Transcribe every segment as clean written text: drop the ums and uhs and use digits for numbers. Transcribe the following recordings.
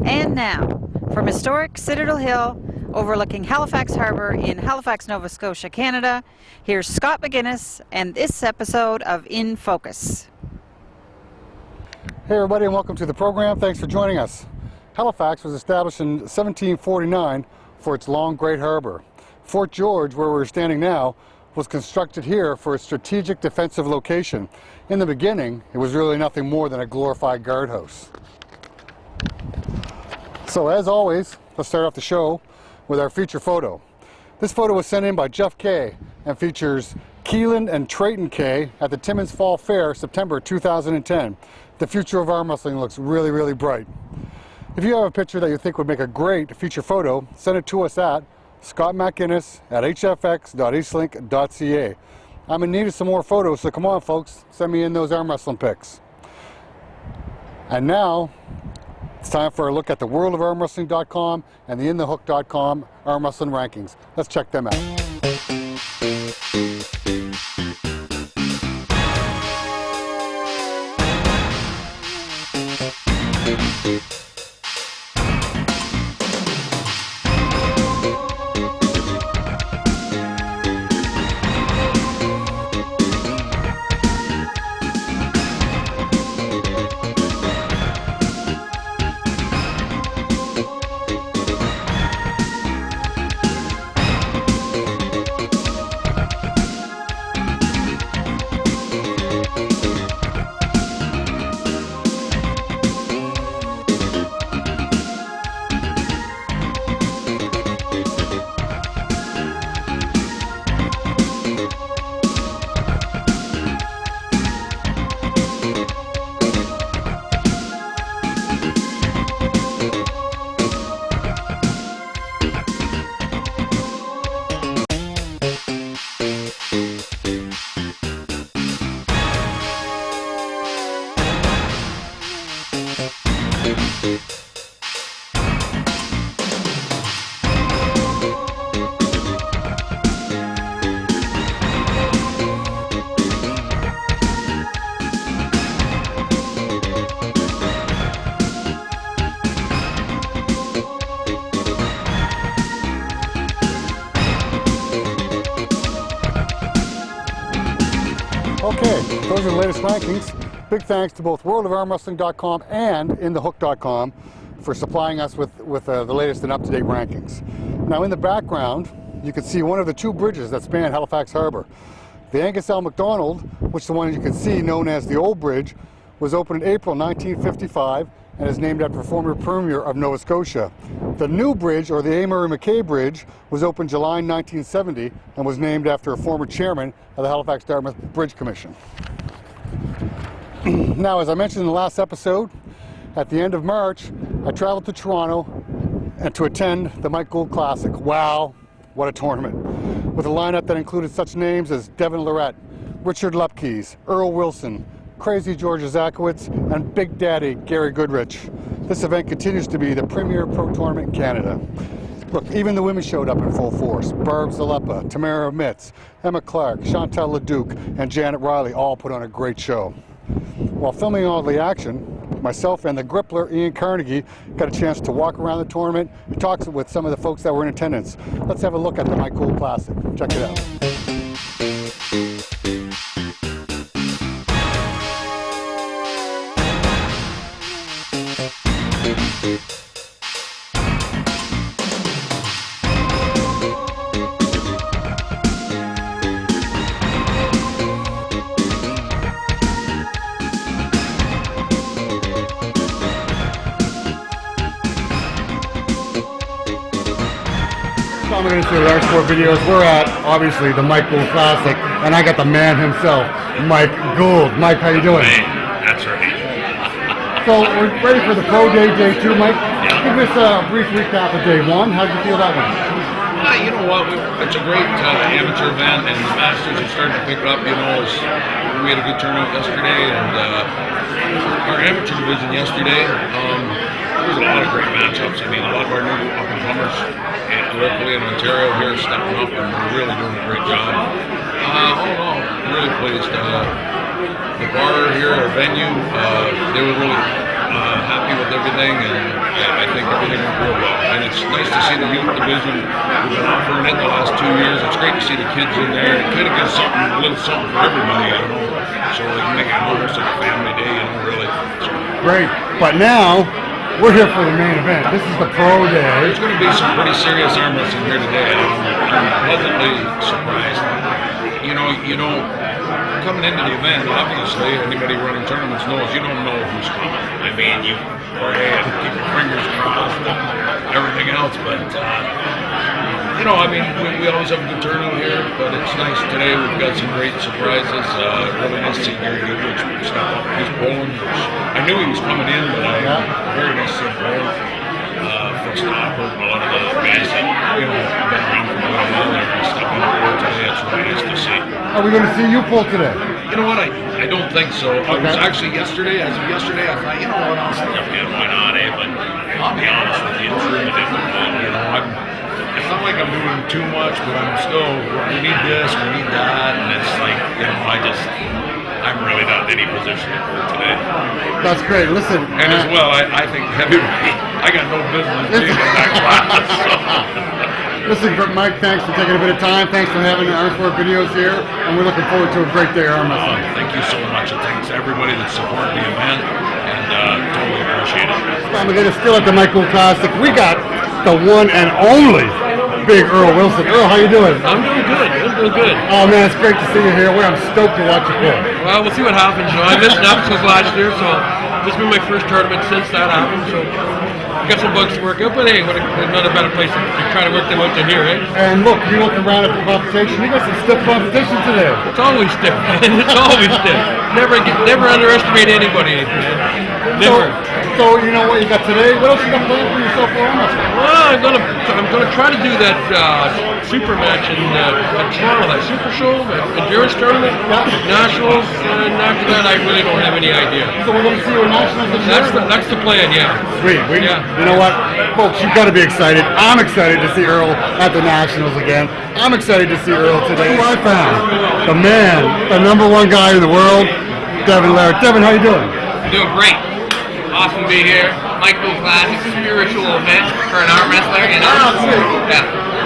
And now, from historic Citadel Hill, overlooking Halifax Harbour in Halifax, Nova Scotia, Canada, here's Scott McGuinness and this episode of In Focus. Hey everybody, and welcome to the program. Thanks for joining us. Halifax was established in 1749 for its long Great Harbour. Fort George, where we're standing now, was constructed here for a strategic defensive location. In the beginning, it was really nothing more than a glorified guardhouse. So as always, let's start off the show with our feature photo. This photo was sent in by Jeff K. and features Keelan and Trayton K. at the Timmins Fall Fair, September 2010. The future of arm wrestling looks really, really bright. If you have a picture that you think would make a great feature photo, send it to us at scottmcguinness@hfx.eastlink.ca. I'm in need of some more photos, so come on folks, send me in those arm wrestling pics. And now, it's time for a look at the worldofarmwrestling.com and the inthehook.com arm wrestling rankings. Let's check them out. Okay, those are the latest rankings. Big thanks to both worldofarmwrestling.com and inthehook.com for supplying us with the latest and up-to-date rankings. Now in the background, you can see one of the two bridges that span Halifax Harbour. The Angus L. MacDonald, which is the one you can see known as the Old Bridge, was opened in April 1955 and is named after the former Premier of Nova Scotia. The new bridge, or the Amory McKay Bridge, was opened July 1970 and was named after a former chairman of the Halifax-Dartmouth Bridge Commission. Now, as I mentioned in the last episode, at the end of March, I traveled to Toronto and to attend the Mike Gould Classic. Wow, what a tournament. With a lineup that included such names as Devon Larratt, Richard Lupkes, Earl Wilson, Crazy George Zakowicz, and Big Daddy Gary Goodrich. This event continues to be the premier pro tournament in Canada. Look, even the women showed up in full force. Barb Zalepa, Tamara Mitz, Emma Clark, Chantal Leduc, and Janet Riley all put on a great show. While filming all the action, myself and the Grippler, Ian Carnegie, got a chance to walk around the tournament and talk with some of the folks that were in attendance. Let's have a look at the Mike Gould Classic. Check it out. I'm going to see the large sport videos. We're at, obviously, the Mike Gould Classic, and I got the man himself, Mike Gould. Mike, how you doing? That's right. So we're ready for the Pro Day, Day 2, Mike. Give us a brief recap of Day 1. How did you feel that one? You know what? It's a great amateur event, and the Masters are starting to pick up. We had a good turnout yesterday, and our amateur division yesterday, there was a lot of great matchups. I mean, a lot of our new up-and-comers locally in Ontario here are stepping up, and they're really doing a great job. All in all, I'm really pleased. The bar here, our venue, they were really happy with everything, and I think everything went real well. And it's nice to see the youth division. We've been offering it the last 2 years. It's great to see the kids in there. It kind of gives a little something for everybody, so they can make it almost like a family day, really. So. Great. But now, we're here for the main event. This is the Pro Day. There's going to be some pretty serious arm wrestling here today. I'm pleasantly surprised. Coming into the event, obviously, anybody running tournaments knows you don't know who's coming. I mean, you pray and keep your fingers crossed and everything else, but, we always have a good turnout here, but it's nice today. We've got some great surprises. Really nice to see Gary Goodrich step up. He's bowling. I knew he was coming in, but very nice to see him bowling. First off, a lot of the guys that, have been around for a little while, they're stepping up today. It's really nice to see. Are we going to see you pull today? You know what? I don't think so. I was actually yesterday. As of yesterday, I thought, I'll step in. Why not? But I'll be honest with you, it's really difficult. It's not like I'm doing too much, but I'm still. We need this, we need that, and it's like, I'm really not in any position to pull today. That's great. Listen, and as well, I think heavyweight. I got no business being in that class. Listen, Mike, thanks for taking a bit of time. Thanks for having the Arm Sport videos here, and we're looking forward to a great day of arm wrestling. Thank you so much, and thanks to everybody that supported the event, and totally appreciate it. We're still at the Mike Gould Classic. We got the one and only Big Earl Wilson. Earl, how you doing? I'm doing good. I'm doing good. Oh man, it's great to see you here. I'm stoked to watch you pull. Well, we'll see what happens. I missed Navajo last year, so this has been my first tournament since that happened. So I got some bugs to work out, but hey, what another better place to try to work them out than here, eh? And look, you look around at the competition. You got some stiff competition today. It's always stiff, man. It's always stiff. Never underestimate anybody, man. Never. So you know what you got today? What else you got planned for yourself for arm wrestling? Well, I'm gonna try to do that super match in Toronto, that super show, that endurance tournament, nationals, and after that I really don't have any idea. So we're gonna see you in nationals this year? That's the plan, yeah. Sweet. You know what, folks, you've got to be excited. I'm excited to see Earl at the nationals again. I'm excited to see Earl today. Who I found the man, the #1 guy in the world, Devon Larratt. Devon, how you doing? I'm doing great. Awesome to be here. Mike Gould Classic, spiritual event for an arm wrestler, Yeah.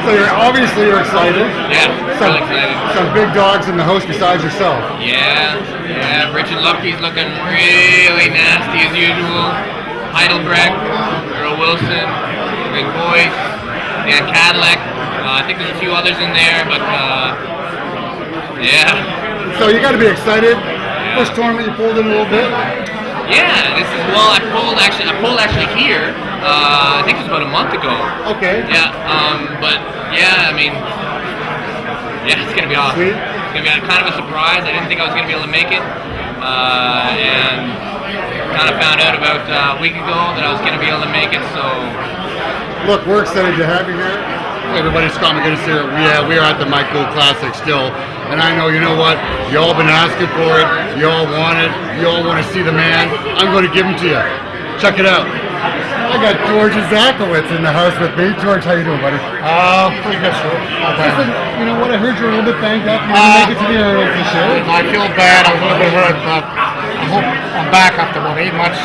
So you're excited. Yeah, really excited. Some big dogs in the host besides yourself. Yeah. Richard Lupke's looking really nasty as usual. Heidelberg, Earl Wilson, big boys. Yeah, Cadillac. I think there's a few others in there, but yeah. So you got to be excited. Yeah. First tournament you pulled in a little bit. Yeah, I pulled actually here. I think it was about a month ago. Okay. Yeah, but yeah, it's gonna be awesome. Sweet. It's gonna be kind of a surprise. I didn't think I was gonna be able to make it, and kind of found out about a week ago that I was gonna be able to make it. So, look, we're excited to have you here. Hey everybody, Scott McGinnis here. We are at the Mike Gould Classic still. And I know, you know what, you all been asking for it, you all want it, you all want to see the man. I'm going to give him to you. Check it out. I got George Zakowitz in the house with me. George, how you doing, buddy? Pretty good, sir. Listen, you know what, I heard you're a little bit banged up. You didn't make it to the Arrows this year. I feel bad. I'm a little bit hurt, but I hope I'm back after about 8 months.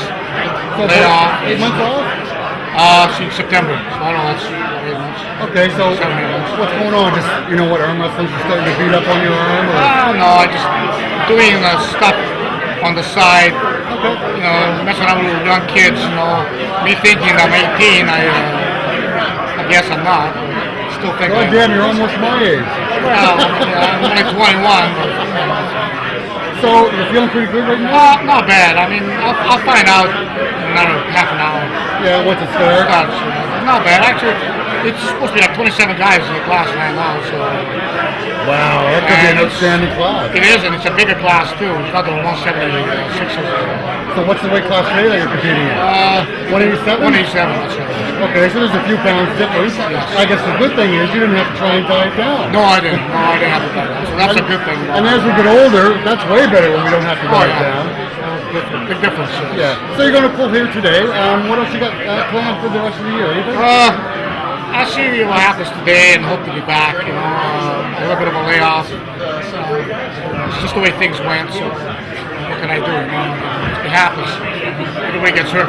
Lay off. 8 months off? Since September. So I don't know, that's 8 months. Okay, so 7, 8 months. what's going on? Just, you know what, arm wrestlers are starting to beat up on your arm? Or? No, I just doing stuff on the side. Okay. Messing around with young kids, me thinking I'm 18, I guess I'm not. Still think God damn, you're almost my age. Well, I'm only 21. So you're feeling pretty good right now? Not bad. I mean, I'll find out in another half an hour. Yeah, once it starts. Not bad. Actually, it's supposed to be like 27 guys in the class right now, so. Wow, that could be an outstanding class. It is, and it's a bigger class too. It's not the 176ers. So what's the weight class today that you're competing in? 187? 187, that's right. Okay, so there's a few pounds difference. I guess the good thing is you didn't have to try and diet down. No, I didn't. No, I didn't have to diet down. So that's a good thing. And as we get older, that's way better when we don't have to diet down. Big difference. Yeah. So you're going to pull here today. What else you got planned for the rest of the year? Anything? I'll see what happens today and hope to be back. You know, a little bit of a layoff. It's just the way things went. So what can I do? You know, it happens. Everybody gets hurt.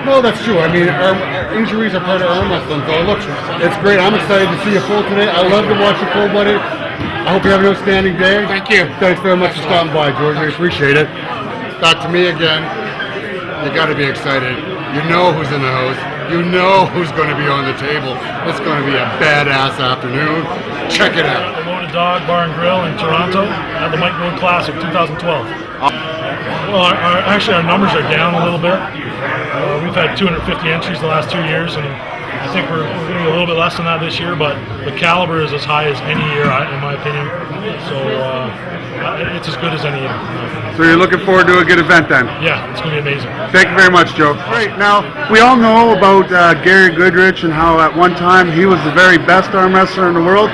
No, that's true. I mean, our injuries are part of arm wrestling. So look, it's great. I'm excited to see you pull today. I love to watch you pull, buddy. I hope you have an outstanding day. Thank you. Thanks very much for stopping by, George. We appreciate it. Back to me again. You got to be excited. You know who's in the house. You know who's going to be on the table. It's going to be a badass afternoon. Check it out. Loaded Dog Bar and Grill in Toronto at the Mike Gould Classic 2012. Well, actually our numbers are down a little bit. We've had 250 entries the last 2 years, and I think we're going to be a little bit less than that this year, but the caliber is as high as any year, in my opinion. So it's as good as any year. So you're looking forward to a good event then? Yeah, it's going to be amazing. Thank you very much, Joe. Great. Now, we all know about Gary Goodrich and how at one time he was the very best arm wrestler in the world.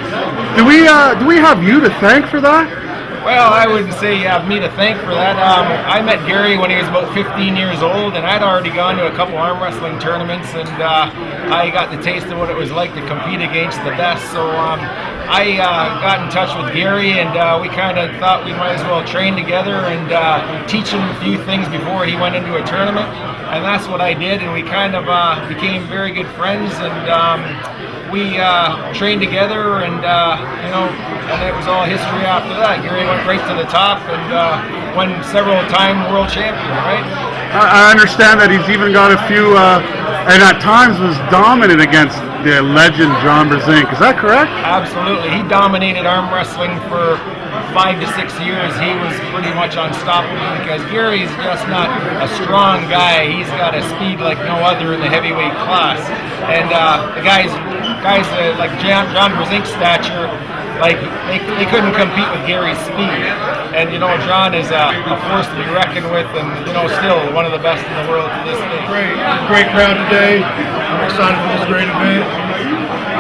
Do we have you to thank for that? Well, I wouldn't say you have me to thank for that. I met Gary when he was about 15 years old, and I'd already gone to a couple arm wrestling tournaments, and I got the taste of what it was like to compete against the best. So I got in touch with Gary, and we kind of thought we might as well train together and teach him a few things before he went into a tournament. And that's what I did, and we kind of became very good friends, and we trained together, and and it was all history after that. Gary went right to the top and won several-time world champion, right? I understand that he's even got a few, and at times was dominant against the legend John Brzenk. Is that correct? Absolutely. He dominated arm wrestling for 5 to 6 years. He was pretty much unstoppable because Gary's just not a strong guy. He's got a speed like no other in the heavyweight class. And the guys like John Brzenk's stature, like they couldn't compete with Gary's speed. And John is a force to be reckoned with, and still one of the best in the world to this day. Great crowd today. I'm excited for this great event.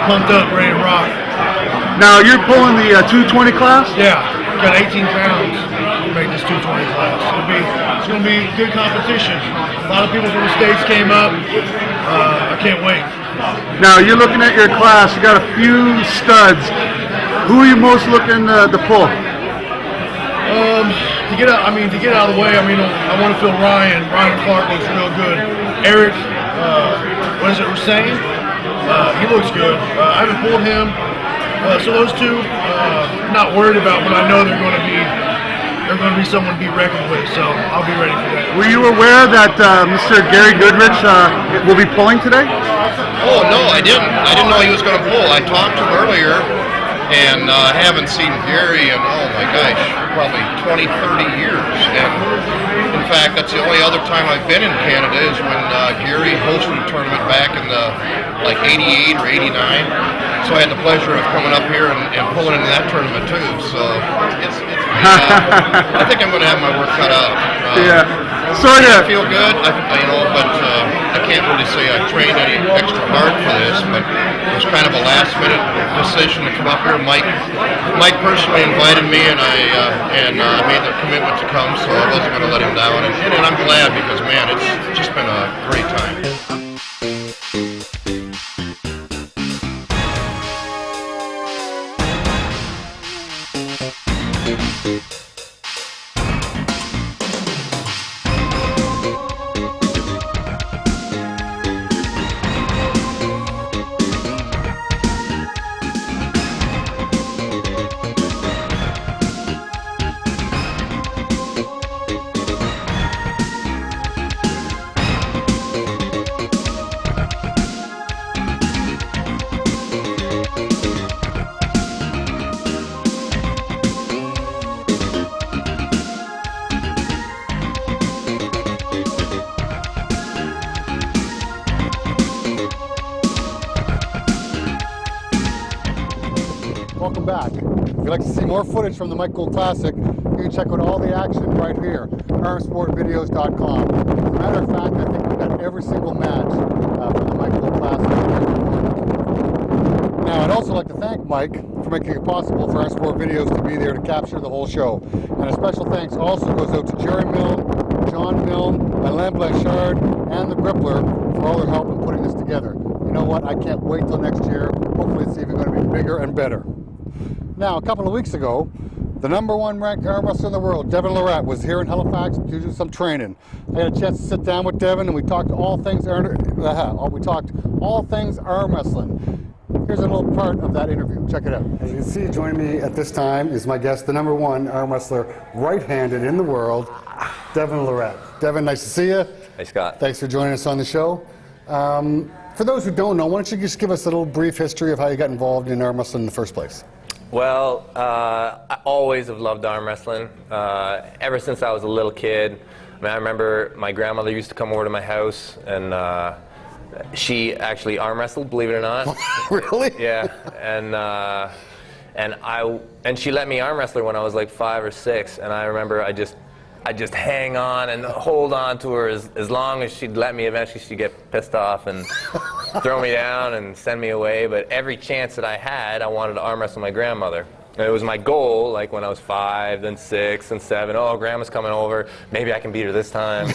Pumped up, ready to rock. Now you're pulling the 220 class? Yeah, got 18 pounds to make this 220 class. It's going to be good competition. A lot of people from the States came up. I can't wait. Now you're looking at your class. You got a few studs. Who are you most looking to pull? To get out of the way. I want to feel Ryan. Ryan Clark looks real good. Eric, Roussin? He looks good. I haven't pulled him. So those two, not worried about, but I know they're going to be someone to be reckoned with. So I'll be ready for that. Were you aware that Mr. Gary Goodrich will be pulling today? Oh no, I didn't. I didn't know he was going to pull. I talked to him earlier, and I haven't seen Gary in, oh my gosh, probably 20, 30 years. And in fact, that's the only other time I've been in Canada is when Gary hosted a tournament back in the 88 or 89. So I had the pleasure of coming up here and pulling into that tournament too. So it's I think I'm going to have my work cut out. Yeah. Sorry I feel good, but I can't really say I trained any extra hard for this, but it was kind of a last-minute decision to come up here. Mike personally invited me, and I made the commitment to come, so I wasn't going to let him down. And I'm glad because, man, it's just been a great time. welcome back. If you'd like to see more footage from the Mike Gould Classic, you can check out all the action right here, armsportvideos.com. As a matter of fact, I think we've got every single match from the Mike Gould Classic. Now, I'd also like to thank Mike for making it possible for Arm Sport Videos to be there to capture the whole show. And a special thanks also goes out to Jerry Milne, John Milne, Alain Blanchard, and the Grippler for all their help in putting this together. You know what? I can't wait till next year. Hopefully it's even going to be bigger and better. Now, a couple of weeks ago, the #1 ranked arm wrestler in the world, Devon Larratt, was here in Halifax to do some training. I had a chance to sit down with Devon and we talked all things arm wrestling. Here's a little part of that interview. Check it out. As you can see, joining me at this time is my guest, the #1 arm wrestler, right-handed in the world, Devon Larratt. Devon, nice to see you. Hey, Scott. Thanks for joining us on the show. For those who don't know, why don't you just give us a little brief history of how you got involved in arm wrestling in the first place? Well, I always have loved arm wrestling. Ever since I was a little kid. I mean, I remember my grandmother used to come over to my house and she actually arm wrestled, believe it or not. Really? Yeah, and she let me arm wrestle her when I was like 5 or 6, and I remember I just hang on and hold on to her as long as she'd let me. Eventually she'd get pissed off and throw me down and send me away. But every chance that I had, I wanted to arm wrestle my grandmother. And it was my goal, like when I was 5, then 6, and 7. Oh, grandma's coming over. Maybe I can beat her this time.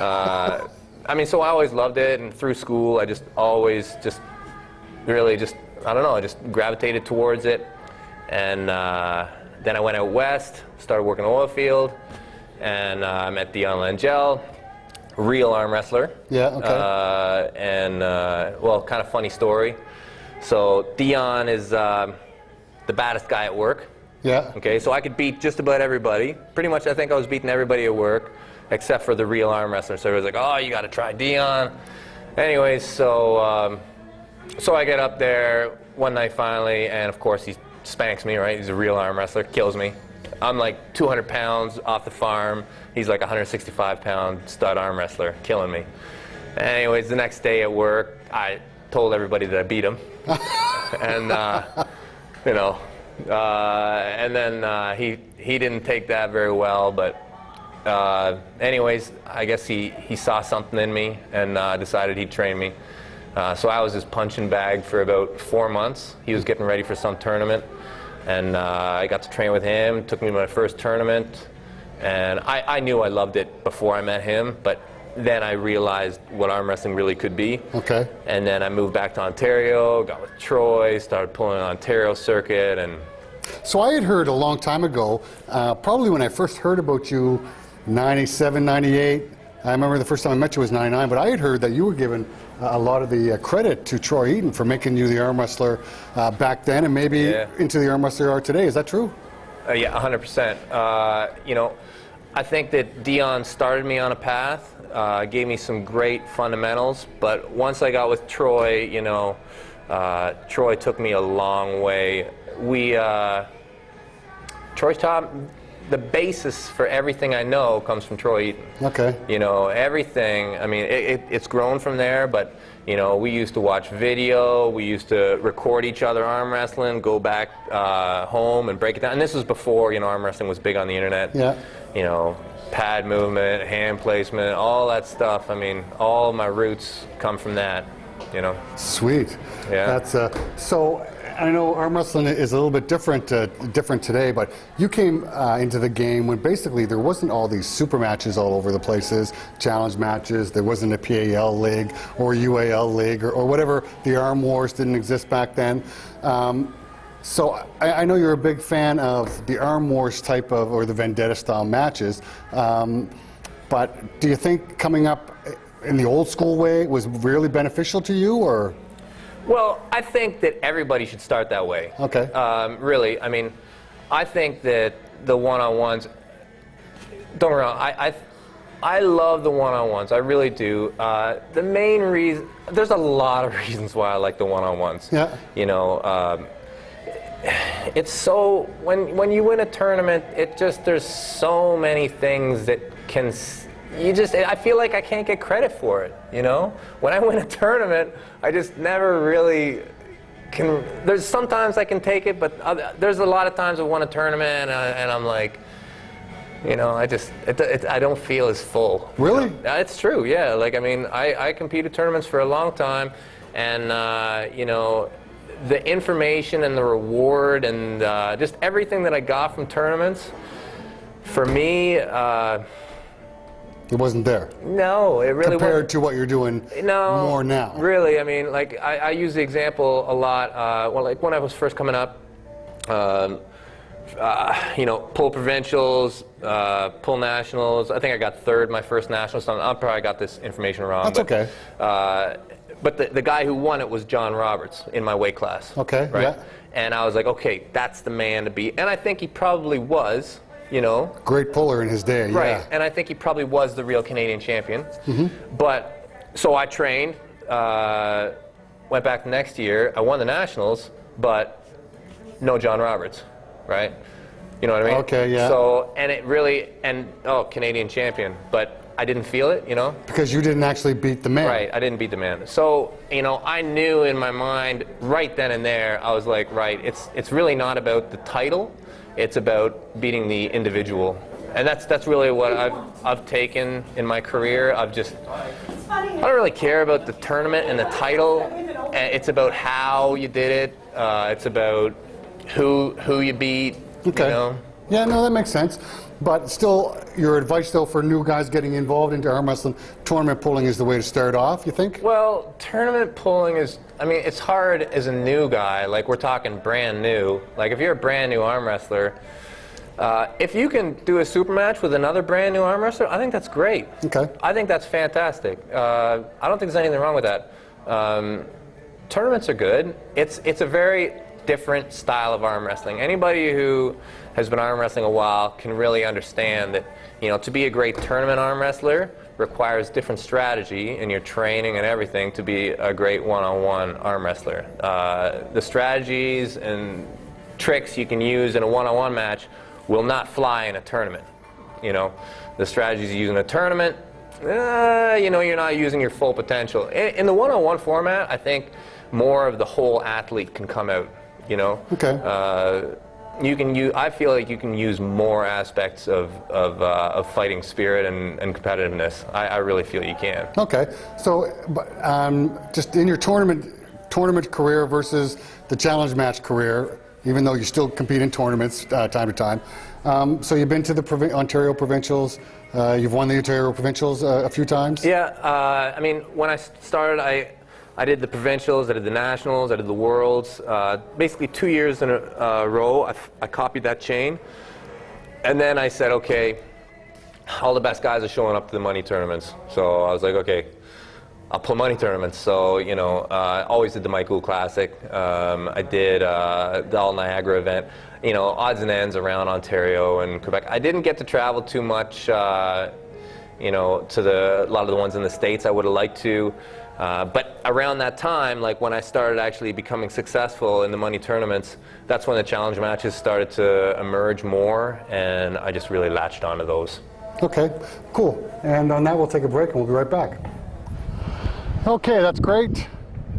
I mean, so I always loved it, and through school, I just always really I don't know, I just gravitated towards it. And then I went out west, started working in the oil field, and I met Devon Larratt, real arm wrestler. Yeah, okay. Well, kind of funny story. So Devon is the baddest guy at work. Yeah. Okay, so I could beat just about everybody. Pretty much, I think I was beating everybody at work, except for the real arm wrestler. So everyone's like, oh, you got to try Devon. Anyways, so I get up there one night finally, and of course he spanks me, right? He's a real arm wrestler, kills me. I'm like 200 pounds off the farm. He's like a 165-pound stud arm wrestler, killing me. Anyways, the next day at work, I told everybody that I beat him. And, you know, and then he didn't take that very well, but anyways, I guess he saw something in me and decided he'd train me. So I was his punching bag for about 4 months. He was getting ready for some tournament, and I got to train with him. Took me to my first tournament, and I knew I loved it before I met him, but then I realized what arm wrestling really could be. Okay. And then I moved back to Ontario, got with Troy, started pulling an Ontario circuit, and So I had heard a long time ago, probably when I first heard about you, 97, 98, I remember the first time I met you was 99, but I had heard that you were given a lot of the credit to Troy Eaton for making you the arm wrestler back then and maybe into the arm wrestler you are today. Is that true? Yeah, 100%. You know, I think that Devon started me on a path, gave me some great fundamentals, but once I got with Troy, you know, Troy took me a long way. Troy taught the basis for everything I know comes from Troy Eaton. Okay. You know, everything, I mean, it's grown from there, but, you know, we used to watch video, we used to record each other arm wrestling, go back home and break it down. And this was before, you know, arm wrestling was big on the internet. Yeah. You know, pad movement, hand placement, all that stuff. I mean, all my roots come from that, you know. Sweet. Yeah. That's so. I know arm wrestling is a little bit different today, but you came into the game when basically there wasn't all these super matches all over the places, challenge matches. There wasn't a PAL league or UAL league or whatever. The Arm Wars didn't exist back then. So I know you're a big fan of the Arm Wars type of, or the Vendetta style matches, but do you think coming up in the old school way was really beneficial to you, or? Well, I think that everybody should start that way. Okay. Really, I mean, I think that the one-on-ones, don't get me wrong, I love the one-on-ones, I really do. The main reason, there's a lot of reasons why I like the one-on-ones. Yeah. You know, it's so, when you win a tournament, there's so many things that can, I feel like I can't get credit for it, you know? When I win a tournament, I just never really there's sometimes I can take it, but there's a lot of times I've won a tournament and I'm like, you know, I don't feel as full. Really? You know? It's true, yeah. Like, I mean, I competed tournaments for a long time, and you know, the information and the reward and just everything that I got from tournaments, for me, it wasn't there. No, it really compared to what you're doing more now. Really, I mean, like I use the example a lot. Well, like when I was first coming up, you know, pull provincials, pull nationals. I think I got third my first national. So I probably got this information wrong. That's okay. But the guy who won it was John Roberts in my weight class. Okay. Right. Yeah. And I was like, okay, that's the man to beat. And I think he probably was. You know, great puller in his day, right? Yeah. And I think he probably was the real Canadian champion. But so I trained, went back the next year. I won the nationals, but no John Roberts, right? You know what I mean? Okay, yeah. So and it really Canadian champion, but I didn't feel it, you know? Because you didn't actually beat the man. Right, I didn't beat the man. So, you know, I knew in my mind right then and there, I was like, right, it's really not about the title. It's about beating the individual, and that's really what I've taken in my career. I don't really care about the tournament and the title. It's about how you did it. It's about who you beat. Okay. You know? Yeah, no, that makes sense. But still, your advice though for new guys getting involved into arm wrestling, tournament pulling is the way to start off, you think? Well, tournament pulling is, I mean, it's hard as a new guy. Like, we're talking brand new. Like, if you're a brand new arm wrestler, if you can do a super match with another brand new arm wrestler, I think that's great. Okay. I think that's fantastic. I don't think there's anything wrong with that. Tournaments are good. It's a very different style of arm wrestling. Anybody who has been arm wrestling a while can really understand that, you know, to be a great tournament arm wrestler requires different strategy in your training and everything to be a great one-on-one arm wrestler. The strategies and tricks you can use in a one-on-one match will not fly in a tournament. You know, the strategies you use in a tournament, you know, you're not using your full potential. In the one-on-one format, I think more of the whole athlete can come out. You know, okay. You can use. I feel like you can use more aspects of fighting spirit and competitiveness. I really feel you can. Okay, so just in your tournament career versus the challenge match career, even though you still compete in tournaments time to time. So you've been to the Ontario Provincials. You've won the Ontario Provincials a few times. Yeah, I mean, when I started, I did the provincials, I did the nationals, I did the worlds. Basically 2 years in a row, I copied that chain. And then I said, okay, all the best guys are showing up to the money tournaments. So I was like, okay, I'll pull money tournaments. So, you know, I always did the Mike Gould Classic. I did the All Niagara event. You know, odds and ends around Ontario and Quebec. I didn't get to travel too much, you know, to a lot of the ones in the States I would have liked to. But around that time, like when I started actually becoming successful in the money tournaments, that's when the challenge matches started to emerge more, and I just really latched onto those. Okay, cool. And on that, we'll take a break and we'll be right back. Okay, that's great.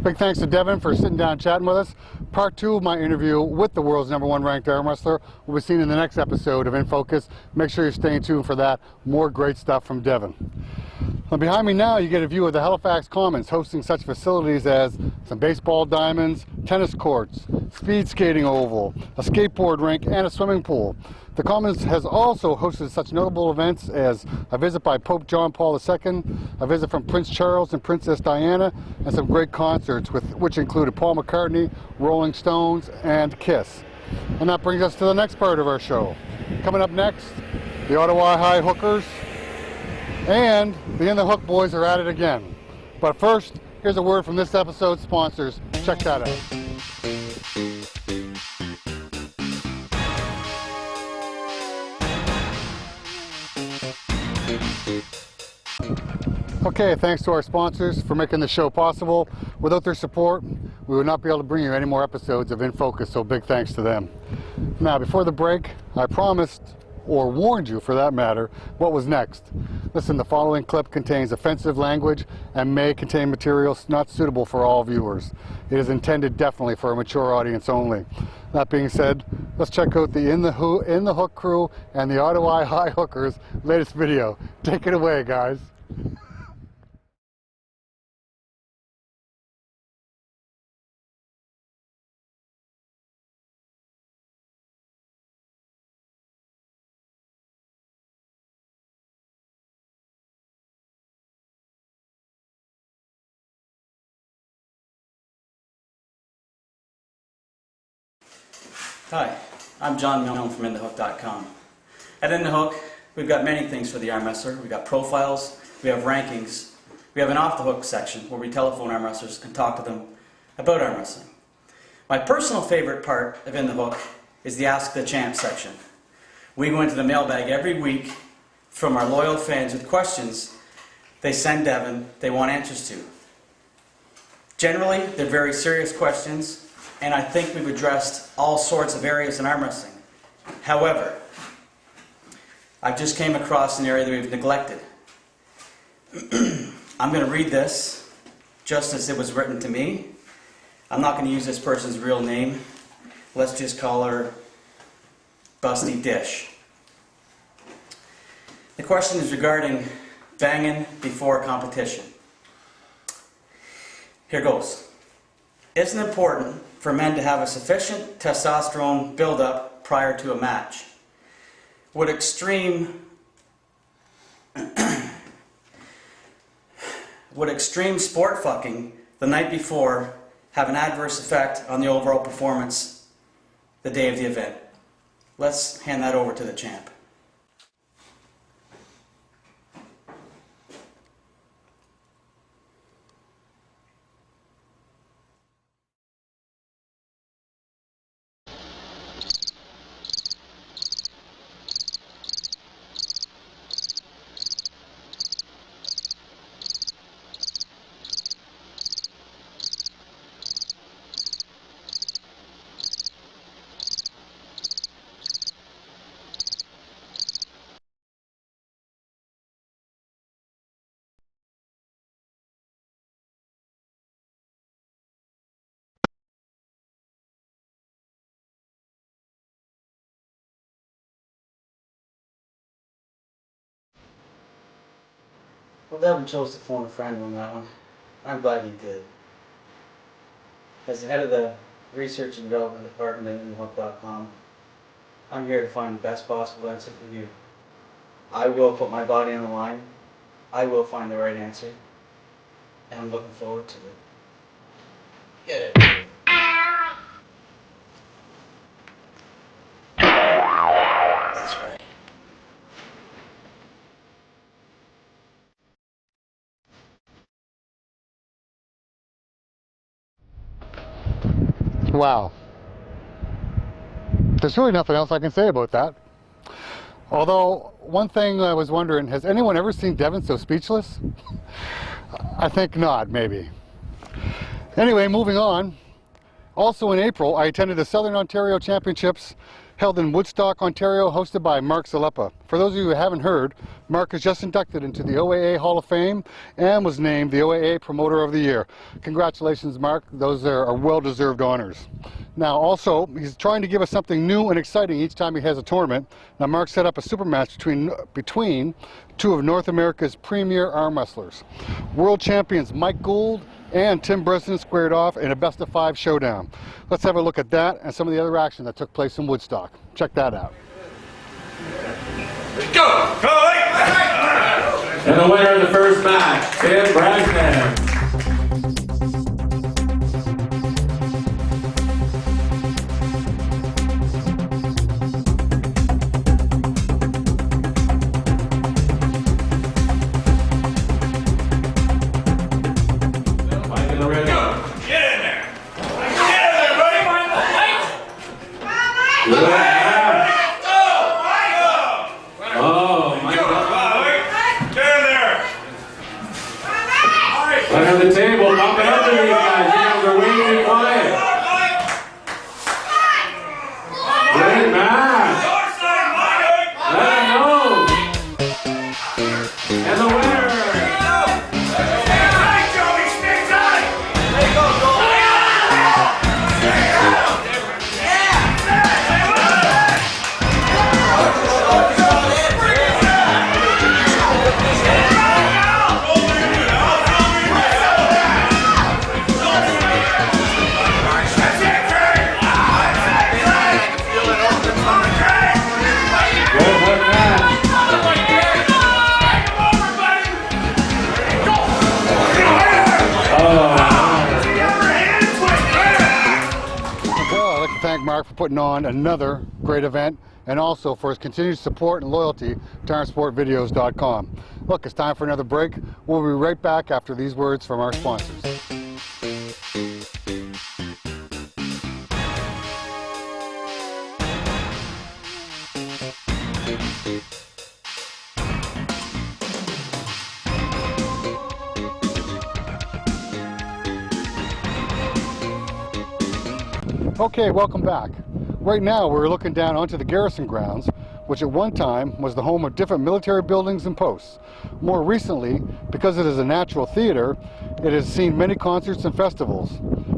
Big thanks to Devon for sitting down and chatting with us. Part 2 of my interview with the world's #1 ranked arm wrestler will be seen in the next episode of In Focus. Make sure you're staying tuned for that. More great stuff from Devon. Now behind me now, you get a view of the Halifax Commons, hosting such facilities as some baseball diamonds, tennis courts, speed skating oval, a skateboard rink, and a swimming pool. The Commons has also hosted such notable events as a visit by Pope John Paul II, a visit from Prince Charles and Princess Diana, and some great concerts which included Paul McCartney, Rolling Stones, and Kiss. And that brings us to the next part of our show. Coming up next, the Ottawa High Hookers and the In the Hook Boys are at it again. But first, here's a word from this episode's sponsors. Check that out. Okay, thanks to our sponsors for making the show possible. Without their support, we would not be able to bring you any more episodes of In Focus, so big thanks to them. Now, before the break, I promised or warned you for that matter, what was next. Listen, the following clip contains offensive language and may contain materials not suitable for all viewers. It is intended definitely for a mature audience only. That being said, let's check out the In the Hook crew and the Ottawa High Hookers latest video. Take it away, guys. Hi, I'm John Milne from InTheHook.com. At In The Hook, we've got many things for the arm wrestler. We've got profiles, we have rankings, we have an off the hook section where we telephone arm wrestlers and talk to them about arm wrestling. My personal favorite part of In The Hook is the Ask the Champ section. We go into the mailbag every week from our loyal fans with questions they send Devon they want answers to. Generally, they're very serious questions, and I think we've addressed all sorts of areas in arm wrestling. However, I've just came across an area that we've neglected. I'm going to read this just as it was written to me. I'm not going to use this person's real name. Let's just call her Busty Dish. The question is regarding banging before competition. Here goes. Isn't it important for men to have a sufficient testosterone buildup prior to a match? Would extreme sport fucking the night before have an adverse effect on the overall performance the day of the event? Let's hand that over to the champ. Well, Devon chose to phone a friend on that one. I'm glad he did. As the head of the research and development department at InTheHook.com, I'm here to find the best possible answer for you. I will put my body on the line. I will find the right answer. And I'm looking forward to it. Get it. That's right. Wow. There's really nothing else I can say about that. Although, one thing I was wondering, has anyone ever seen Devon so speechless? I think not, maybe. Anyway, moving on. Also in April, I attended the Southern Ontario Championships held in Woodstock, Ontario, hosted by Mark Zalepa. For those of you who haven't heard, Mark is just inducted into the OAA Hall of Fame and was named the OAA Promoter of the Year. Congratulations, Mark. Those are well-deserved honors. Now, also, he's trying to give us something new and exciting each time he has a tournament. Now, Mark set up a super match between two of North America's premier arm wrestlers. World champions Mike Gould and Tim Brisson squared off in a best-of-5 showdown. Let's have a look at that and some of the other action that took place in Woodstock. Check that out. Go! And the winner of the first match, Tim Brisson. Under the table, bump it up to these guys. You guys are way too quiet. Great match. Mark for putting on another great event, and also for his continued support and loyalty to IronSportVideos.com. Look, it's time for another break. We'll be right back after these words from our sponsors. Okay, welcome back. Right now we're looking down onto the garrison grounds, which at one time was the home of different military buildings and posts. More recently, because it is a natural theater, it has seen many concerts and festivals.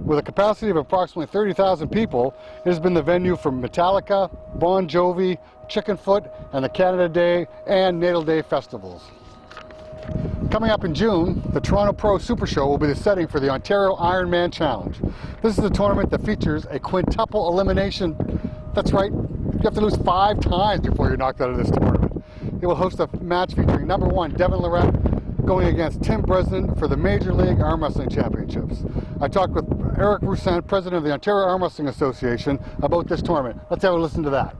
With a capacity of approximately 30,000 people, it has been the venue for Metallica, Bon Jovi, Chickenfoot, and the Canada Day and Natal Day festivals. Coming up in June, the Toronto Pro Super Show will be the setting for the Ontario Ironman Challenge. This is a tournament that features a quintuple elimination. That's right, you have to lose 5 times before you're knocked out of this tournament. It will host a match featuring #1 Devon Larratt going against Tim Bresnan for the Major League Arm Wrestling Championships. I talked with Eric Roussin, president of the Ontario Arm Wrestling Association, about this tournament. Let's have a listen to that.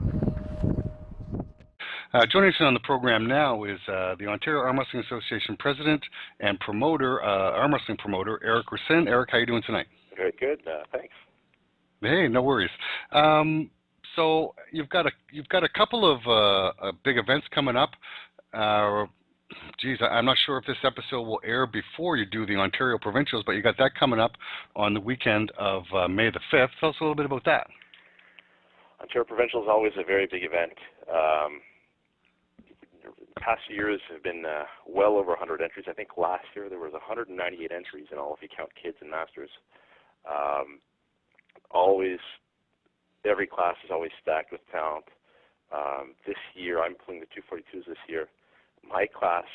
Joining us on the program now is the Ontario Arm Wrestling Association president and promoter, arm wrestling promoter, Eric Roussin. Eric, how are you doing tonight? Very good, thanks. Hey, no worries. So you've got a couple of big events coming up. Geez, I'm not sure if this episode will air before you do the Ontario Provincials, but you got that coming up on the weekend of May the 5th. Tell us a little bit about that. Ontario Provincial is always a very big event. Past years have been well over 100 entries. I think last year there was 198 entries in all if you count kids and masters. Every class is always stacked with talent. This year, I'm pulling the 242s this year. My class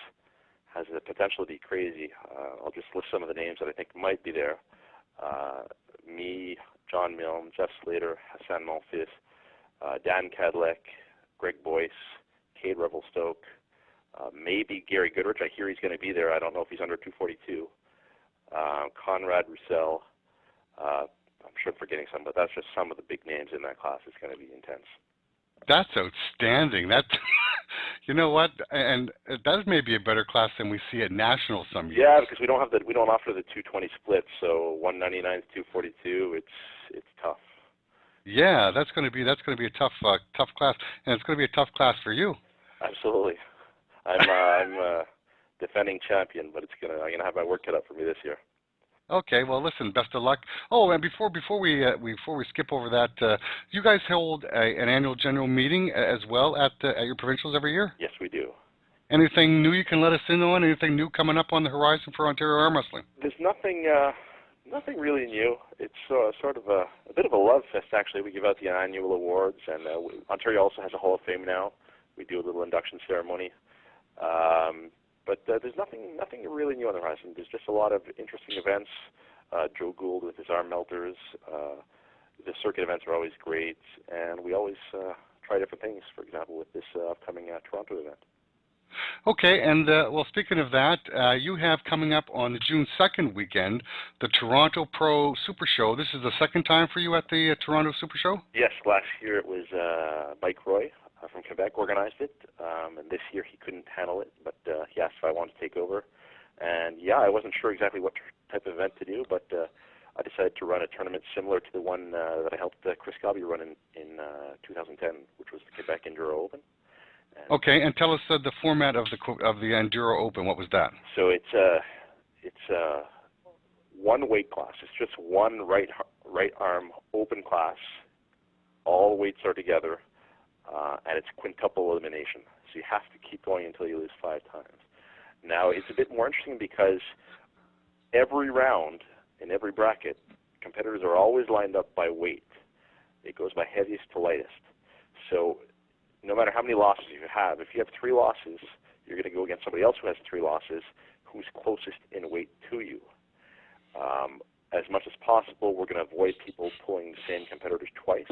has the potential to be crazy. I'll just list some of the names that I think might be there. Me, John Milne, Jeff Slater, Hassan Monfils, Dan Cadleck, Greg Boyce, Cade Revelstoke, maybe Gary Goodrich. I hear he's going to be there. I don't know if he's under 242. Conrad Roussel. I'm sure I'm forgetting some, but that's just some of the big names in that class. It's going to be intense. That's outstanding. That, you know what, and that may be a better class than we see at nationals some years. Yeah, because we don't offer the 220 split, so 199 to 242. It's tough. Yeah, that's going to be a tough class, and it's going to be a tough class for you. Absolutely. I'm a defending champion, but I'm gonna have my work cut out for me this year. Okay, well, listen, best of luck. Oh, and before we skip over that, you guys hold an annual general meeting as well at your provincials every year? Yes, we do. Anything new you can let us in on? Anything new coming up on the horizon for Ontario Arm Wrestling? There's nothing really new. It's sort of a bit of a love fest, actually. We give out the annual awards, and Ontario also has a Hall of Fame now. We do a little induction ceremony. But there's nothing really new on the horizon. There's just a lot of interesting events. Joe Gould with his arm melters. The circuit events are always great, and we always try different things. For example, with this upcoming Toronto event. Okay, and well, speaking of that, you have coming up on the June 2nd weekend the Toronto Pro Super Show. This is the second time for you at the Toronto Super Show? Yes, last year it was Mike Roy from Quebec organized it, and this year he couldn't handle it, but he asked if I wanted to take over. And yeah, I wasn't sure exactly what type of event to do, but I decided to run a tournament similar to the one that I helped Chris Galby run in 2010, which was the Quebec Enduro Open. Okay, and tell us the format of the Enduro Open. What was that? So it's one weight class. It's just one right arm open class. All weights are together, and it's quintuple elimination. So you have to keep going until you lose 5 times. Now it's a bit more interesting because every round in every bracket, competitors are always lined up by weight. It goes by heaviest to lightest. So no matter how many losses you have, if you have 3 losses, you're going to go against somebody else who has 3 losses, who's closest in weight to you. As much as possible, we're going to avoid people pulling the same competitors twice.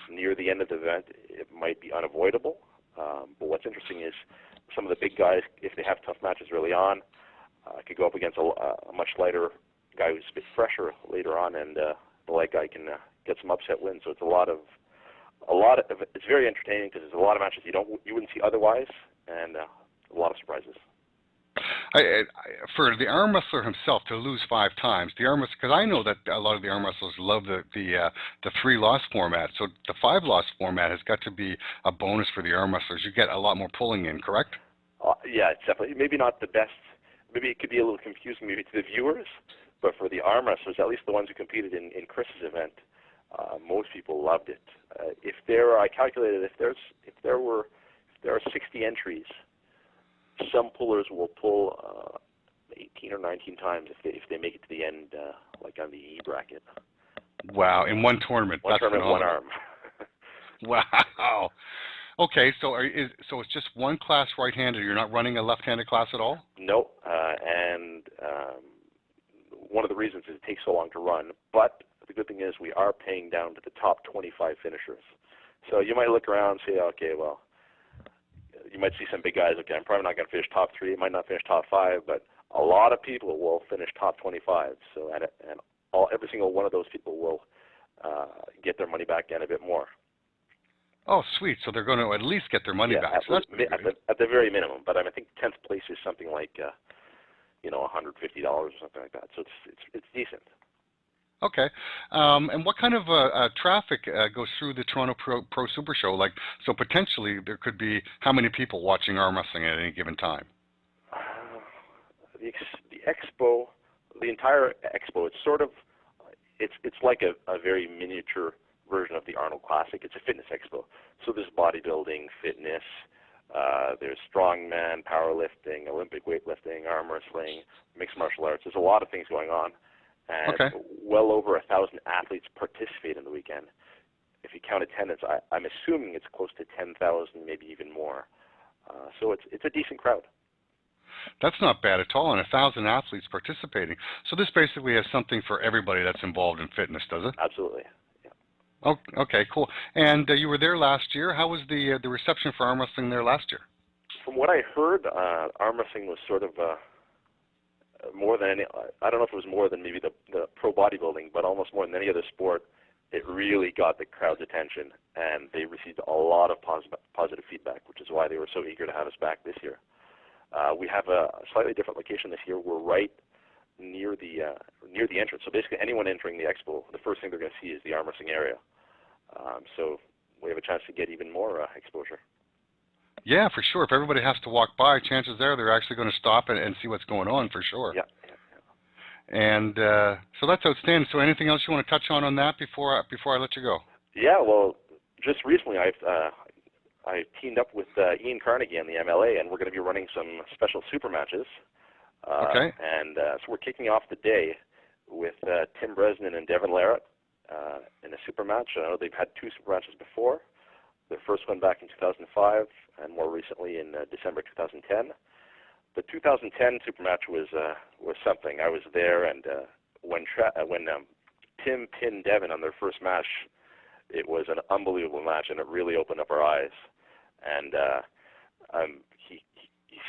Near the end of the event, it might be unavoidable. But what's interesting is some of the big guys, if they have tough matches early on, could go up against a much lighter guy who's a bit fresher later on, and the light guy can get some upset wins. So it's a lot of it's very entertaining because there's a lot of matches you wouldn't see otherwise, and a lot of surprises. For the arm wrestler himself to lose 5 times, because I know that a lot of the arm wrestlers love the 3-loss format. So the 5-loss format has got to be a bonus for the arm wrestlers. You get a lot more pulling in, correct? Yeah, it's definitely maybe not the best. Maybe it could be a little confusing maybe to the viewers, but for the arm wrestlers, at least the ones who competed in Chris's event, most people loved it. I calculated if there are 60 entries, some pullers will pull 18 or 19 times if they make it to the end, like on the E bracket. Wow! In one tournament. One tournament, one arm. Wow. Okay, so it's just one class right-handed. You're not running a left-handed class at all? No, and one of the reasons is it takes so long to run. But the good thing is we are paying down to the top 25 finishers. So you might look around and say, okay, well, you might see some big guys. Okay, I'm probably not going to finish top 3. I might not finish top 5, but a lot of people will finish top 25. So every single one of those people will get their money back and a bit more. Oh, sweet. So they're going to at least get their money back. So at the very minimum. But I think 10th place is something like $150 or something like that. So it's decent. Okay. And what kind of traffic goes through the Toronto Pro Super Show? So potentially there could be how many people watching arm wrestling at any given time? The expo, the entire expo, it's sort of, it's like a very miniature version of the Arnold Classic. It's a fitness expo. So there's bodybuilding, fitness, there's strongman, powerlifting, Olympic weightlifting, arm wrestling, mixed martial arts. There's a lot of things going on. And well over 1,000 athletes participate in the weekend. If you count attendance, I'm assuming it's close to 10,000, maybe even more. So it's a decent crowd. That's not bad at all, and 1,000 athletes participating. So this basically has something for everybody that's involved in fitness, does it? Absolutely. Oh, okay, cool. And you were there last year. How was the reception for arm wrestling there last year? From what I heard, arm wrestling was sort of more than any. I don't know if it was more than maybe the pro bodybuilding, but almost more than any other sport. It really got the crowd's attention, and they received a lot of positive feedback, which is why they were so eager to have us back this year. We have a slightly different location this year. We're right near the entrance. So basically, anyone entering the expo, the first thing they're going to see is the arm wrestling area. So we have a chance to get even more exposure. Yeah, for sure. If everybody has to walk by, chances are they're actually going to stop and see what's going on for sure. Yeah. And so that's outstanding. So anything else you want to touch on that before I let you go? Yeah, well, just recently I teamed up with Ian Carnegie and the MLA, and we're going to be running some special super matches. Okay. And so we're kicking off the day with Tim Bresnan and Devon Larratt in a super match. I know they've had 2 super matches before. Their first one back in 2005, and more recently in December 2010. The 2010 super match was something. I was there, and when Tim pinned Devon on their first match, it was an unbelievable match, and it really opened up our eyes. And he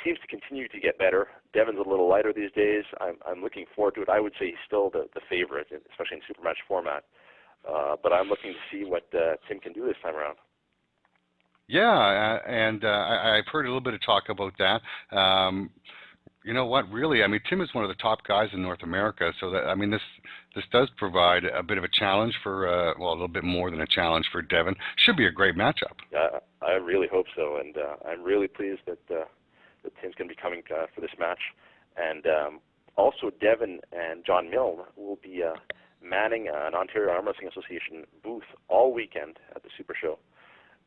seems to continue to get better. Devon's a little lighter these days. I'm looking forward to it. I would say he's still the favorite, especially in super match format. But I'm looking to see what Tim can do this time around. Yeah, and I've heard a little bit of talk about that. You know what? Really, I mean, Tim is one of the top guys in North America. So that this does provide a bit of a challenge for a little bit more than a challenge for Devon. Should be a great matchup. I really hope so, and I'm really pleased that Tim's going to be coming for this match. And also, Devon and John Milne will be manning an Ontario Arm Wrestling Association booth all weekend at the Super Show.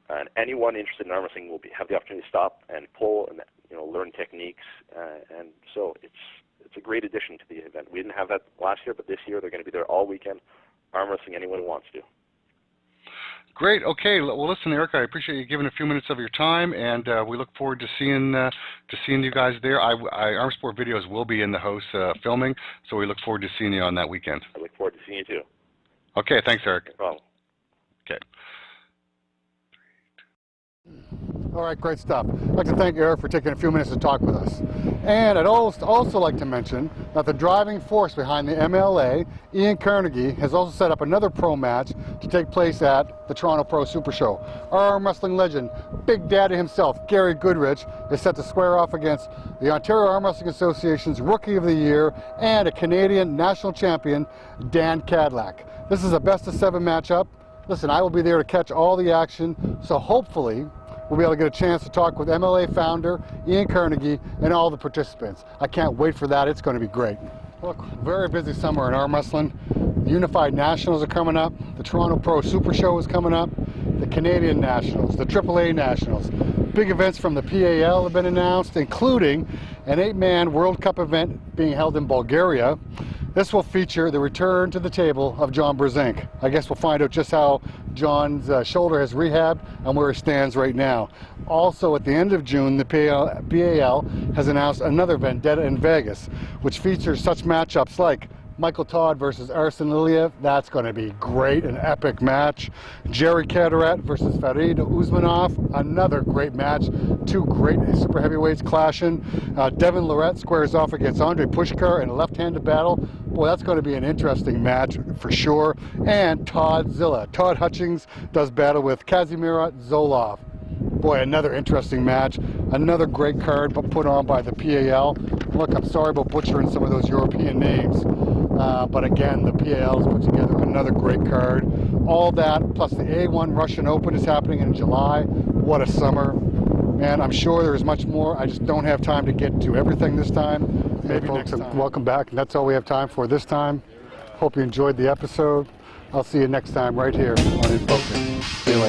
And anyone interested in arm wrestling will have the opportunity to stop and pull and learn techniques. And so it's a great addition to the event. We didn't have that last year, but this year they're going to be there all weekend, arm wrestling anyone who wants to. Great. Okay. Well, listen, Eric, I appreciate you giving a few minutes of your time, and we look forward to seeing you guys there. Arm Sport Videos will be in the house filming, so we look forward to seeing you on that weekend. I look forward to seeing you too. Okay. Thanks, Eric. No problem. Okay. All right, great stuff. I'd like to thank Eric for taking a few minutes to talk with us. And I'd also like to mention that the driving force behind the MLA, Ian Carnegie, has also set up another pro match to take place at the Toronto Pro Super Show. Our arm wrestling legend, Big Daddy himself, Gary Goodrich, is set to square off against the Ontario Arm Wrestling Association's Rookie of the Year and a Canadian national champion, Dan Cadillac. This is a best-of-7 matchup. Listen, I will be there to catch all the action, so hopefully we'll be able to get a chance to talk with MLA founder Ian Carnegie and all the participants. I can't wait for that. It's going to be great. Look, very busy summer in arm wrestling. The Unified Nationals are coming up. The Toronto Pro Super Show is coming up. The Canadian Nationals, the AAA Nationals. Big events from the PAL have been announced, including an 8-man World Cup event being held in Bulgaria. This will feature the return to the table of John Brzenk. I guess we'll find out just how John's shoulder has rehabbed and where he stands right now. Also, at the end of June, the PAL has announced another Vendetta in Vegas, which features such matchups like Michael Todd versus Arsen Liliev. That's going to be great, an epic match. Jerry Caderet versus Farid Usmanov, another great match. Two great super heavyweights clashing. Devon Larratt squares off against Andre Pushkar in a left-handed battle. Boy, that's going to be an interesting match for sure. And Todd Hutchings does battle with Kazimierz Zolov. Boy, another interesting match. Another great card put on by the PAL. Look, I'm sorry about butchering some of those European names. But again, the PAL has put together another great card. All that, plus the A1 Russian Open is happening in July. What a summer. Man, I'm sure there's much more. I just don't have time to get to everything this time. Maybe folks, next time. Welcome back. And that's all we have time for this time. Hope you enjoyed the episode. I'll see you next time right here on In Focus. See you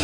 later.